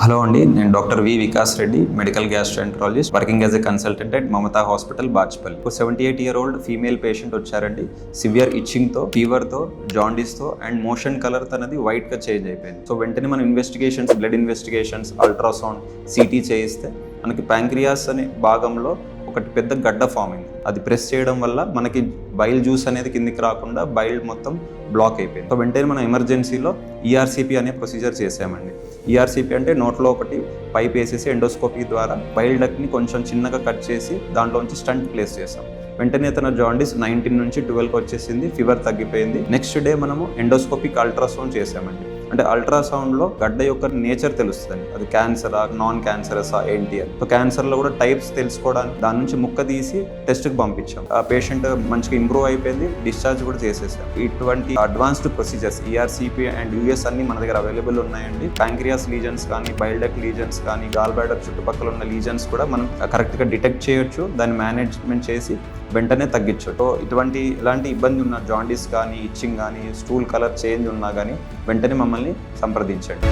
Hello అండి, నేను doctor V Vikas Reddy, medical gastroenterologist, working as a consultant at Mamata hospital, Bachupally. 78-year-old female patient వచ్చారండి. Severe ఇచ్చింగ్తో, ఫీవర్తో, జాండీస్తో and motion colour తనది వైట్గా change అయిపోయింది. So వెంటనే మనం investigations, blood investigations, ultrasound, city చేయిస్తే మనకి ప్యాంక్రియాస్ అనే భాగంలో ఒకటి పెద్ద గడ్డ ఫామ్ అయింది. అది ప్రెస్ చేయడం వల్ల మనకి బైల్ జ్యూస్ అనేది కిందికి రాకుండా బైల్ మొత్తం బ్లాక్ అయిపోయింది. సో వెంటనే మనం ఎమర్జెన్సీలో ఈఆర్సీపీ అనే ప్రొసీజర్ చేసామండి. ఈఆర్సీపీ అంటే నోట్లో ఒకటి పైప్ వేసేసి ఎండోస్కోపీ ద్వారా బైల్ డక్ట్ని కొంచెం చిన్నగా కట్ చేసి దాంట్లోంచి స్టంట్ ప్లేస్ చేసాం. వెంటనే తన జాండీస్ 19 నుంచి 12కి వచ్చేసింది, ఫీవర్ తగ్గిపోయింది. నెక్స్ట్ డే మనము ఎండోస్కోపిక్ అల్ట్రాసౌండ్ చేసామండి. అంటే అల్ట్రాసౌండ్లో గడ్డ యొక్క నేచర్ తెలుస్తుంది, అది క్యాన్సరా, నాన్ క్యాన్సరసా ఏంటి అని. సో క్యాన్సర్లో కూడా టైప్స్ తెలుసుకోవడానికి దాని నుంచి ముక్క తీసి టెస్ట్కి పంపించాం. ఆ పేషెంట్ మంచిగా ఇంప్రూవ్ అయిపోయింది, డిశ్చార్జ్ కూడా చేసేసాం. ఇటువంటి advanced procedures ERCP and US అన్ని మన దగ్గర అవైలబుల్ ఉన్నాయండి. ప్యాంక్రియాస్ లీజన్స్ కానీ, బైల్ డక్ట్ లీజన్స్ కానీ, గాల్ బ్లాడర్ చుట్టుపక్కల ఉన్న లీజన్స్ కూడా మనం కరెక్ట్గా డిటెక్ట్ చేయొచ్చు, దాన్ని మేనేజ్మెంట్ చేసి వెంటనే తగ్గించు. సో ఎలాంటి ఇబ్బంది ఉన్న జాండీస్ కానీ, ఇచ్చింగ్ కానీ, స్టూల్ కలర్ చేంజ్ ఉన్నా కానీ వెంటనే మమ్మల్ని సంప్రదించండి.